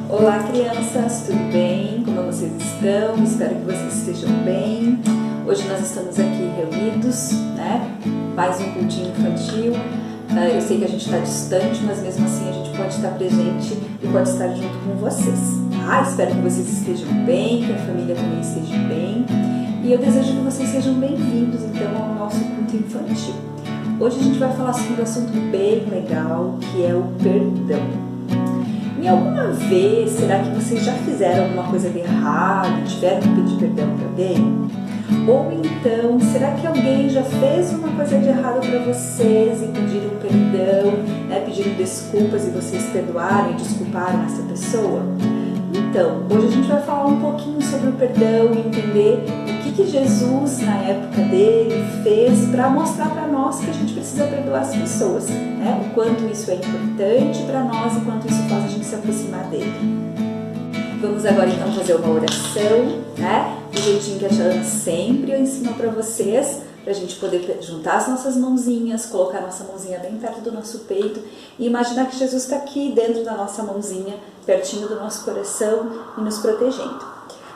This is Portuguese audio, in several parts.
Olá, crianças, tudo bem? Como vocês estão? Espero que vocês estejam bem. Hoje nós estamos aqui reunidos, né? Mais um cultinho infantil. Eu sei que a gente está distante, mas mesmo assim a gente pode estar presente e pode estar junto com vocês. Espero que vocês estejam bem, que a família também esteja bem. E eu desejo que vocês sejam bem-vindos, então, ao nosso culto infantil. Hoje a gente vai falar sobre um assunto bem legal, que é o perdão. Em alguma vez, será que vocês já fizeram alguma coisa de errado, tiveram que pedir perdão para alguém? Ou então, será que alguém já fez uma coisa de errado para vocês e pediram perdão, pediram desculpas e vocês perdoaram e desculparam essa pessoa? Então, hoje a gente vai falar um pouquinho sobre o perdão e entender o que Jesus, na época dele, fez para mostrar para nós que a gente precisa perdoar as pessoas, o quanto isso é importante para nós e quanto isso faz a gente se aproximar dele. Vamos agora então fazer uma oração, do jeitinho que a tia Ana sempre ensinou para vocês, para a gente poder juntar as nossas mãozinhas, colocar a nossa mãozinha bem perto do nosso peito e imaginar que Jesus está aqui dentro da nossa mãozinha, pertinho do nosso coração e nos protegendo.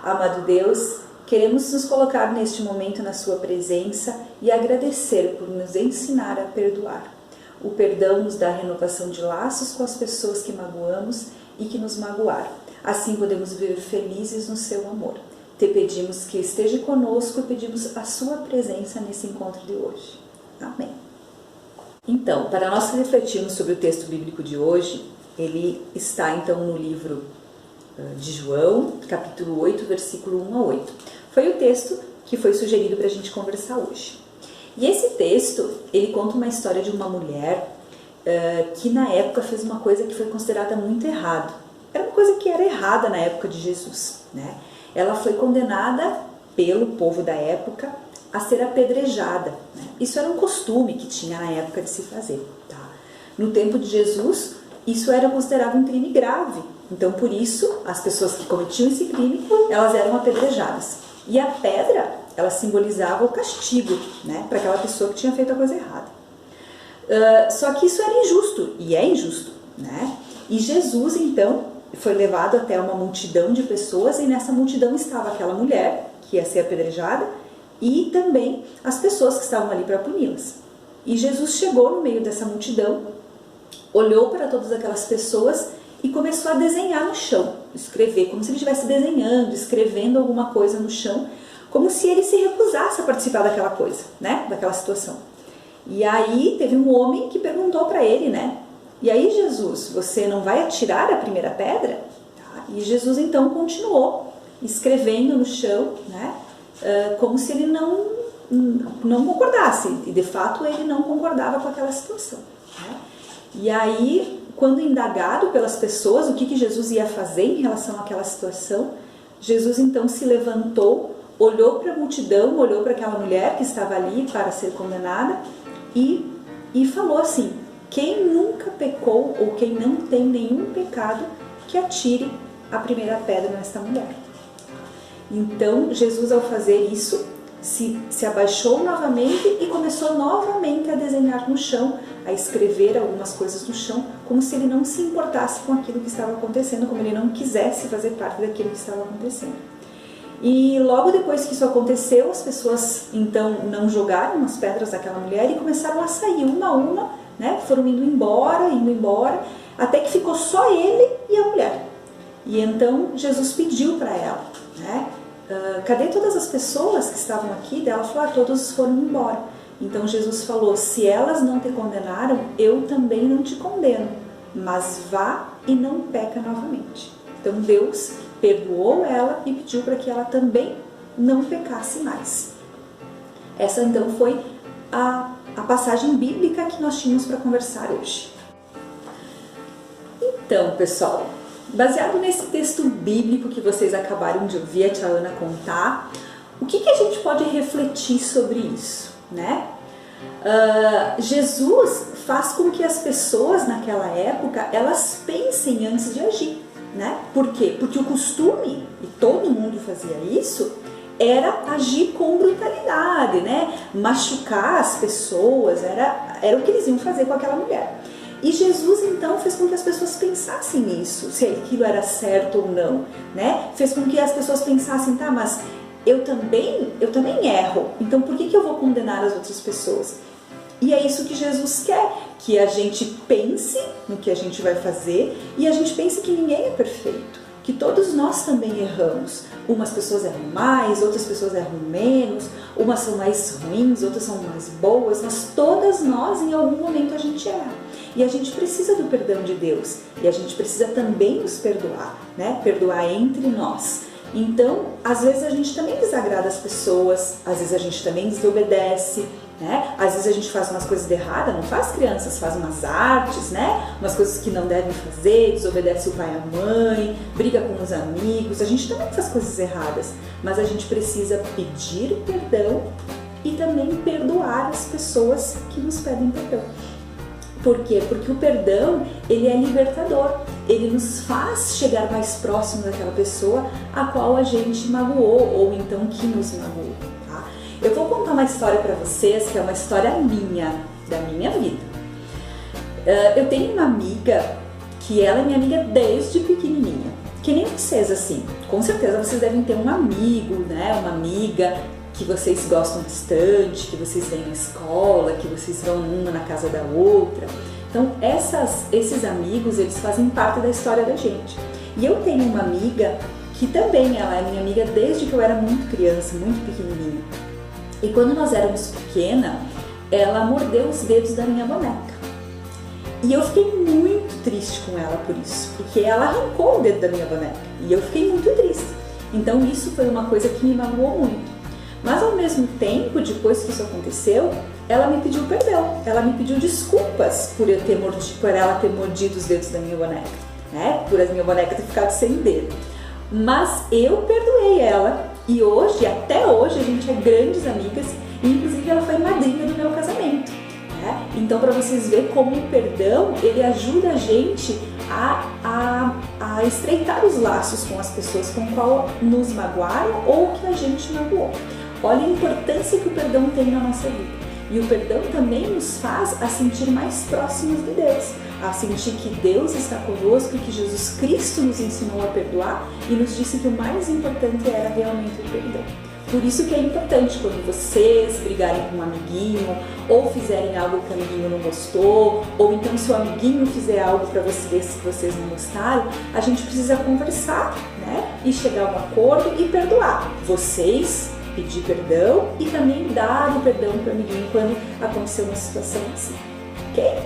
Amado Deus, queremos nos colocar neste momento na sua presença e agradecer por nos ensinar a perdoar. O perdão nos dá a renovação de laços com as pessoas que magoamos e que nos magoaram. Assim podemos viver felizes no seu amor. Te pedimos que esteja conosco e pedimos a sua presença nesse encontro de hoje. Amém. Então, para nós refletirmos sobre o texto bíblico de hoje, ele está então no livro de João, capítulo 8, versículo 1 a 8. Foi o texto que foi sugerido para a gente conversar hoje. E esse texto, ele conta uma história de uma mulher que na época fez uma coisa que foi considerada muito errada. Era uma coisa que era errada na época de Jesus, Ela foi condenada pelo povo da época a ser apedrejada. Isso era um costume que tinha na época de se fazer. No tempo de Jesus, isso era considerado um crime grave. Então, por isso, as pessoas que cometiam esse crime, elas eram apedrejadas. E a pedra, ela simbolizava o castigo, para aquela pessoa que tinha feito a coisa errada. Só que isso era injusto, e é injusto, E Jesus, então, foi levado até uma multidão de pessoas, e nessa multidão estava aquela mulher, que ia ser apedrejada, e também as pessoas que estavam ali para puni-las. E Jesus chegou no meio dessa multidão, olhou para todas aquelas pessoas e começou a desenhar no chão, escrever, como se ele estivesse desenhando, escrevendo alguma coisa no chão, como se ele se recusasse a participar daquela coisa, daquela situação. E aí teve um homem que perguntou para ele, E aí, Jesus, você não vai atirar a primeira pedra? E Jesus então continuou escrevendo no chão, como se ele não concordasse. E de fato ele não concordava com aquela situação. E aí, quando indagado pelas pessoas o que Jesus ia fazer em relação àquela situação, Jesus então se levantou, olhou para a multidão, olhou para aquela mulher que estava ali para ser condenada e falou assim: quem nunca pecou ou quem não tem nenhum pecado, que atire a primeira pedra nesta mulher. Então, Jesus, ao fazer isso, se abaixou novamente e começou novamente a desenhar no chão, a escrever algumas coisas no chão, como se ele não se importasse com aquilo que estava acontecendo, como ele não quisesse fazer parte daquilo que estava acontecendo. E logo depois que isso aconteceu, as pessoas então não jogaram as pedras daquela mulher e começaram a sair uma a uma, foram indo embora, até que ficou só ele e a mulher. E então Jesus pediu para ela, cadê todas as pessoas que estavam aqui? Ela falou, todos foram embora. Então Jesus falou, se elas não te condenaram, eu também não te condeno, mas vá e não peca novamente. Então Deus perdoou ela e pediu para que ela também não pecasse mais. Essa então foi a passagem bíblica que nós tínhamos para conversar hoje. Então, pessoal, baseado nesse texto bíblico que vocês acabaram de ouvir a tia Ana contar, o que a gente pode refletir sobre isso, Jesus faz com que as pessoas naquela época, elas pensem antes de agir, Por quê? Porque o costume, e todo mundo fazia isso, era agir com brutalidade, machucar as pessoas, era o que eles iam fazer com aquela mulher. E Jesus então fez com que as pessoas pensassem nisso, se aquilo era certo ou não, né? Fez com que as pessoas pensassem, tá, mas eu também erro, então por que eu vou condenar as outras pessoas? E é isso que Jesus quer, que a gente pense no que a gente vai fazer e a gente pense que ninguém é perfeito, que todos nós também erramos. Umas pessoas erram mais, outras pessoas erram menos, umas são mais ruins, outras são mais boas, mas todas nós em algum momento a gente erra. E a gente precisa do perdão de Deus e a gente precisa também nos perdoar, né? Perdoar entre nós. Então, às vezes a gente também desagrada as pessoas, às vezes a gente também desobedece, né? Às vezes a gente faz umas coisas erradas, não faz crianças, faz umas artes, né? Umas coisas que não devem fazer, desobedece o pai e a mãe, briga com os amigos, a gente também faz coisas erradas, mas a gente precisa pedir perdão e também perdoar as pessoas que nos pedem perdão. Por quê? Porque o perdão, ele é libertador, ele nos faz chegar mais próximo daquela pessoa a qual a gente magoou ou então que nos magoou, tá? Eu vou contar uma história para vocês que é uma história minha, da minha vida. Eu tenho uma amiga que ela é minha amiga desde pequenininha, que nem vocês assim, com certeza vocês devem ter um amigo, né, uma amiga que vocês gostam bastante, que vocês vêm na escola, que vocês vão uma na casa da outra. Então, esses amigos, eles fazem parte da história da gente. E eu tenho uma amiga que também, ela é minha amiga desde que eu era muito criança, muito pequenininha. E quando nós éramos pequena, ela mordeu os dedos da minha boneca. E eu fiquei muito triste com ela por isso, porque ela arrancou o dedo da minha boneca. E eu fiquei muito triste. Então, isso foi uma coisa que me magoou muito. Mas ao mesmo tempo, depois que isso aconteceu, ela me pediu perdão, ela me pediu desculpas por ela ter mordido os dedos da minha boneca, né? Por a minha boneca ter ficado sem dedo. Mas eu perdoei ela e hoje, até hoje, a gente é grandes amigas e inclusive ela foi madrinha do meu casamento, né? Então, para vocês verem como o perdão, ele ajuda a gente a estreitar os laços com as pessoas com qual nos magoaram ou que a gente magoou. Olha a importância que o perdão tem na nossa vida. E o perdão também nos faz a sentir mais próximos de Deus, a sentir que Deus está conosco e que Jesus Cristo nos ensinou a perdoar e nos disse que o mais importante era realmente o perdão. Por isso que é importante quando vocês brigarem com um amiguinho ou fizerem algo que o amiguinho não gostou, ou então se o amiguinho fizer algo para vocês que vocês não gostaram, a gente precisa conversar, né? E chegar a um acordo e perdoar. Vocês pedir perdão e também dar o perdão para o amiguinho quando aconteceu uma situação assim, ok?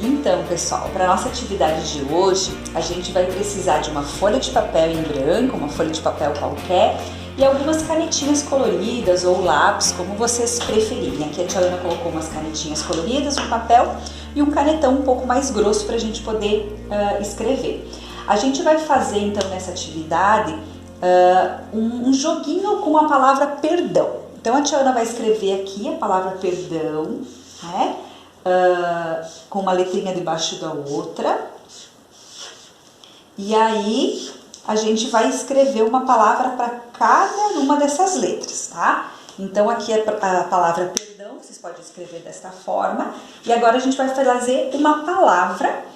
Então, pessoal, para a nossa atividade de hoje, a gente vai precisar de uma folha de papel em branco, uma folha de papel qualquer, e algumas canetinhas coloridas ou lápis, como vocês preferirem. Aqui a tia Ana colocou umas canetinhas coloridas, um papel e um canetão um pouco mais grosso para a gente poder escrever. A gente vai fazer, então, nessa atividade, um joguinho com a palavra perdão. Então a tia Ana vai escrever aqui a palavra perdão, né? Com uma letrinha debaixo da outra. E aí a gente vai escrever uma palavra para cada uma dessas letras, tá? Então aqui é a palavra perdão, vocês podem escrever desta forma. E agora a gente vai fazer uma palavra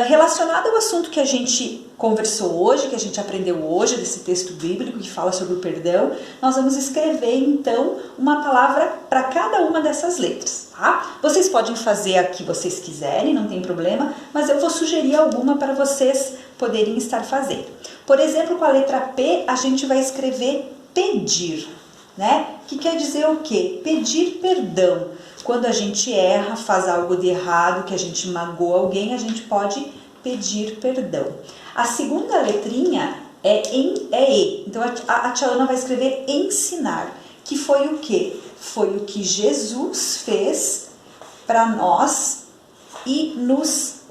relacionada ao assunto que a gente conversou hoje, que a gente aprendeu hoje, desse texto bíblico que fala sobre o perdão. Nós vamos escrever então uma palavra para cada uma dessas letras, tá? Vocês podem fazer a que vocês quiserem, não tem problema, mas eu vou sugerir alguma para vocês poderem estar fazendo. Por exemplo, com a letra P, a gente vai escrever pedir, né? Que quer dizer o quê? Pedir perdão. Quando a gente erra, faz algo de errado, que a gente magoa alguém, a gente pode pedir perdão. A segunda letrinha é E. Então a tia Ana vai escrever ensinar, que foi o quê? Foi o que Jesus fez para nós e nos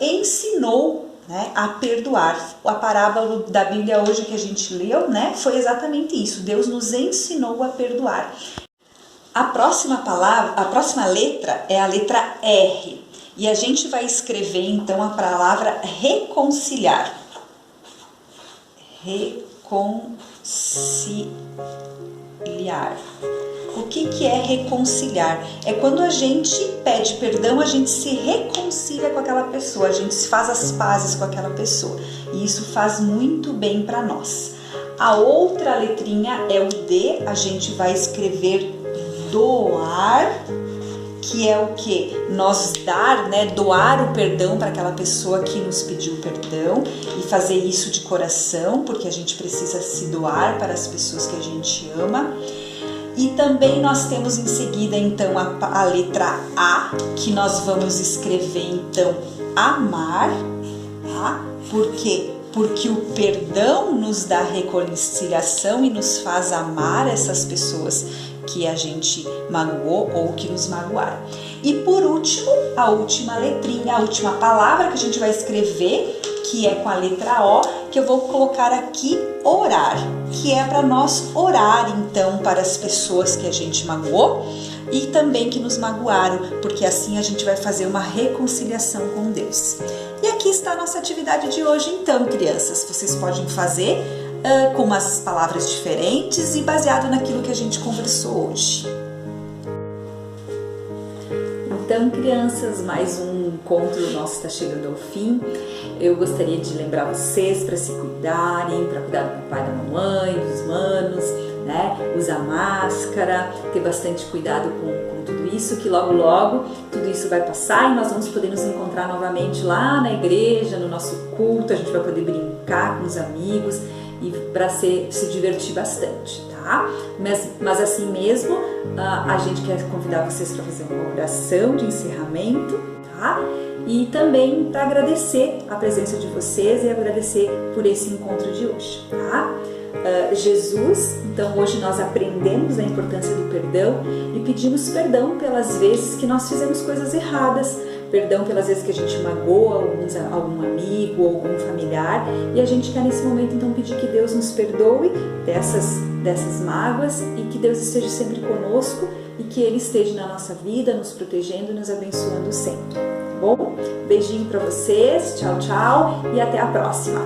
ensinou, né, a perdoar. A parábola da Bíblia hoje que a gente leu, né, foi exatamente isso. Deus nos ensinou a perdoar. A próxima letra é a letra R. E a gente vai escrever então a palavra reconciliar. Reconciliar. O que é reconciliar? É quando a gente pede perdão, a gente se reconcilia com aquela pessoa, a gente se faz as pazes com aquela pessoa. E isso faz muito bem para nós. A outra letrinha é o D, a gente vai escrever doar, que é o que? Nós dar, né? Doar o perdão para aquela pessoa que nos pediu perdão e fazer isso de coração, porque a gente precisa se doar para as pessoas que a gente ama. E também nós temos em seguida então a letra A, que nós vamos escrever então amar, tá? Por quê? Porque o perdão nos dá reconciliação e nos faz amar essas pessoas que a gente magoou ou que nos magoaram. E por último, a última letrinha, a última palavra que a gente vai escrever, que é com a letra O, que eu vou colocar aqui orar, que é para nós orar então para as pessoas que a gente magoou e também que nos magoaram, porque assim a gente vai fazer uma reconciliação com Deus. E aqui está a nossa atividade de hoje então, crianças. Vocês podem fazer com umas palavras diferentes e baseado naquilo que a gente conversou hoje. Então, crianças, mais um encontro nosso está chegando ao fim. Eu gostaria de lembrar vocês para se cuidarem, para cuidar do papai e da mamãe, dos manos, né? Usar máscara, ter bastante cuidado com tudo isso, que logo tudo isso vai passar e nós vamos poder nos encontrar novamente lá na igreja, no nosso culto. A gente vai poder brincar com os amigos e para se divertir bastante, tá? Mas assim mesmo, a gente quer convidar vocês para fazer uma oração de encerramento, tá? E também para agradecer a presença de vocês e agradecer por esse encontro de hoje, tá? Jesus, então hoje nós aprendemos a importância do perdão e pedimos perdão pelas vezes que nós fizemos coisas erradas, perdão pelas vezes que a gente magoa algum amigo ou algum familiar, e a gente quer nesse momento então pedir que Deus nos perdoe dessas mágoas e que Deus esteja sempre conosco e que Ele esteja na nossa vida, nos protegendo e nos abençoando sempre. Tá bom? Beijinho para vocês, tchau, tchau e até a próxima!